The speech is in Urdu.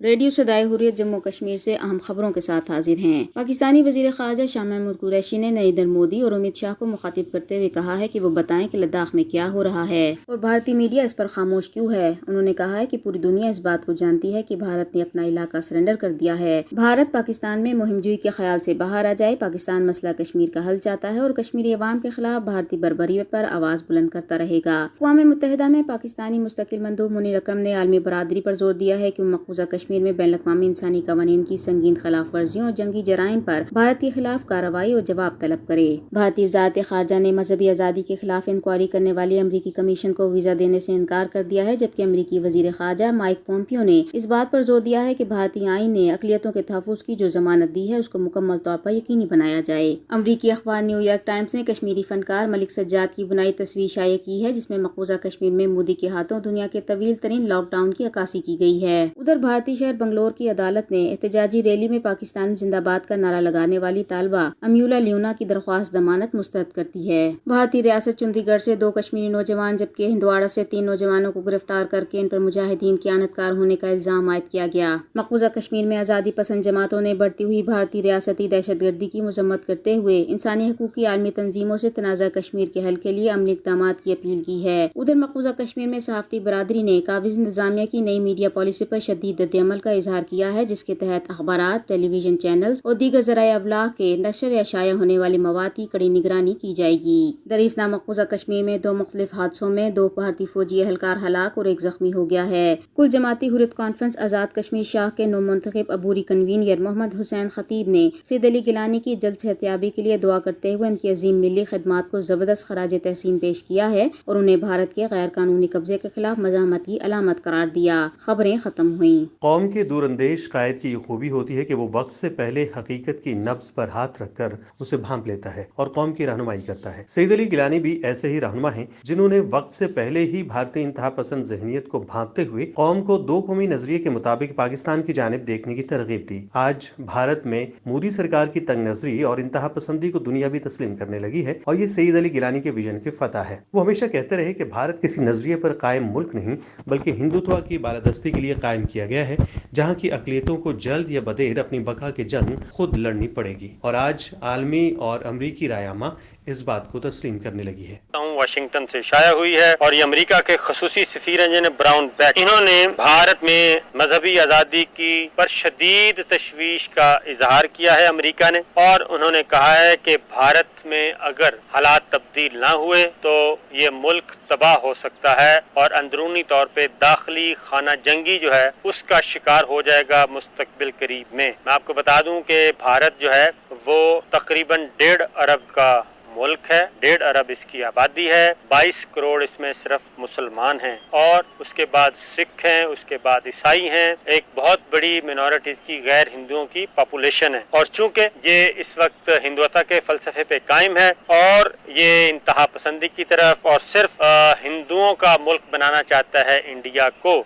ریڈیو صدائے حریت جموں کشمیر سے اہم خبروں کے ساتھ حاضر ہیں۔ پاکستانی وزیر خارجہ شاہ محمود قریشی نے نریندر مودی اور امت شاہ کو مخاطب کرتے ہوئے کہا ہے کہ وہ بتائیں کہ لداخ میں کیا ہو رہا ہے اور بھارتی میڈیا اس پر خاموش کیوں ہے۔ انہوں نے کہا ہے کہ پوری دنیا اس بات کو جانتی ہے کہ بھارت نے اپنا علاقہ سرنڈر کر دیا ہے۔ بھارت پاکستان میں مہم جوئی کے خیال سے باہر آ جائے۔ پاکستان مسئلہ کشمیر کا حل چاہتا ہے اور کشمیری عوام کے خلاف بھارتی بربری پر آواز بلند کرتا رہے گا۔ اقوام متحدہ میں پاکستانی مستقل مندوب منیر اکرم نے عالمی برادری پر زور دیا ہے کہ وہ مقبوضہ کشمیر میں بین الاقوامی انسانی قوانین کی سنگین خلاف ورزیوں اور جنگی جرائم پر بھارت کے خلاف کارروائی اور جواب طلب کرے۔ بھارتی وزارت خارجہ نے مذہبی آزادی کے خلاف انکوائری کرنے والی امریکی کمیشن کو ویزا دینے سے انکار کر دیا ہے، جبکہ امریکی وزیر خارجہ مائک پومپیو نے اس بات پر زور دیا ہے کہ بھارتی آئین نے اقلیتوں کے تحفظ کی جو ضمانت دی ہے اس کو مکمل طور پر یقینی بنایا جائے۔ امریکی اخبار نیو یارک ٹائمز نے کشمیری فنکار ملک سجاد کی بنائی تصویر شائع کی ہے، جس میں مقبوضہ کشمیر میں مودی کے ہاتھوں دنیا کے طویل ترین لاک ڈاؤن کی عکاسی کی گئی ہے۔ ادھر بھارتی شہر بنگلور کی عدالت نے احتجاجی ریلی میں پاکستان زندہ باد کا نعرہ لگانے والی طالبہ امیولہ لیونا کی درخواست ضمانت مسترد کر دی ہے۔ بھارتی ریاست چندی گڑھ سے 2 کشمیری نوجوان جبکہ ہندواڑہ سے 3 نوجوانوں کو گرفتار کر کے ان پر مجاہدین کی خیانت کار ہونے کا الزام عائد کیا گیا۔ مقبوضہ کشمیر میں آزادی پسند جماعتوں نے بڑھتی ہوئی بھارتی ریاستی دہشت گردی کی مذمت کرتے ہوئے انسانی حقوق کی عالمی تنظیموں سے تنازع کشمیر کے حل کے لیے عملی اقدامات کی اپیل کی ہے۔ ادھر مقبوضہ کشمیر میں صحافتی برادری نے قابض انتظامیہ کی نئی میڈیا پالیسی پر شدید رد عمل کا اظہار کیا ہے، جس کے تحت اخبارات، ٹیلی ویژن چینلز اور دیگر ذرائع ابلاغ کے نشر یا شائع ہونے والی مواد کی کڑی نگرانی کی جائے گی۔ دراصل مقبوضہ کشمیر میں 2 مختلف حادثوں میں 2 بھارتی فوجی اہلکار ہلاک اور 1 زخمی ہو گیا ہے۔ کل جماعتی حریت کانفرنس آزاد کشمیر شاہ کے نو منتخب عبوری کنوینر محمد حسین خطیب نے سید علی گیلانی کی جلد صحتیابی کے لیے دعا کرتے ہوئے ان کی عظیم ملی خدمات کو زبردست خراج تحسین پیش کیا ہے اور انہیں بھارت کے غیر قانونی قبضے کے خلاف مزاحمت کی علامت قرار دیا۔ خبریں ختم ہوئیں۔ قوم کے دور اندیش قائد کی یہ خوبی ہوتی ہے کہ وہ وقت سے پہلے حقیقت کی نبض پر ہاتھ رکھ کر اسے بھانپ لیتا ہے اور قوم کی رہنمائی کرتا ہے۔ سید علی گیلانی بھی ایسے ہی رہنما ہیں جنہوں نے وقت سے پہلے ہی بھارتی انتہا پسند ذہنیت کو بھانپتے ہوئے قوم کو 2 قومی نظریے کے مطابق پاکستان کی جانب دیکھنے کی ترغیب دی۔ آج بھارت میں مودی سرکار کی تنگ نظری اور انتہا پسندی کو دنیا بھی تسلیم کرنے لگی ہے اور یہ سید علی گیلانی کے ویژن کی فتح ہے۔ وہ ہمیشہ کہتے رہے کہ بھارت کسی نظریے پر قائم ملک نہیں بلکہ ہندوتوا کی بالادستی کے لیے قائم کیا گیا ہے، جہاں کی اقلیتوں کو جلد یا بدیر اپنی بقا کی جنگ خود لڑنی پڑے گی، اور آج عالمی اور امریکی رائے عامہ اس بات کو تسلیم کرنے لگی ہے۔ واشنگٹن سے شائع ہوئی ہے اور یہ امریکہ کے خصوصی سفیر ہیں جنہیں براؤن بیک، انہوں نے بھارت میں مذہبی آزادی کی پر شدید تشویش کا اظہار کیا ہے امریکہ نے، اور انہوں نے کہا ہے کہ بھارت میں اگر حالات تبدیل نہ ہوئے تو یہ ملک تباہ ہو سکتا ہے اور اندرونی طور پہ داخلی خانہ جنگی جو ہے اس کا شکار ہو جائے گا مستقبل قریب میں۔ میں آپ کو بتا دوں کہ بھارت جو ہے وہ تقریباً 1.5 ارب کا ملک ہے، 1.5 ارب اس کی آبادی ہے، 22 کروڑ اس میں صرف مسلمان ہیں اور اس کے بعد سکھ ہیں، اس کے بعد عیسائی ہیں، ایک بہت بڑی مینورٹیز کی غیر ہندوؤں کی پاپولیشن ہے، اور چونکہ یہ اس وقت ہندوتا کے فلسفے پہ قائم ہے اور یہ انتہا پسندی کی طرف اور صرف ہندوؤں کا ملک بنانا چاہتا ہے انڈیا کو،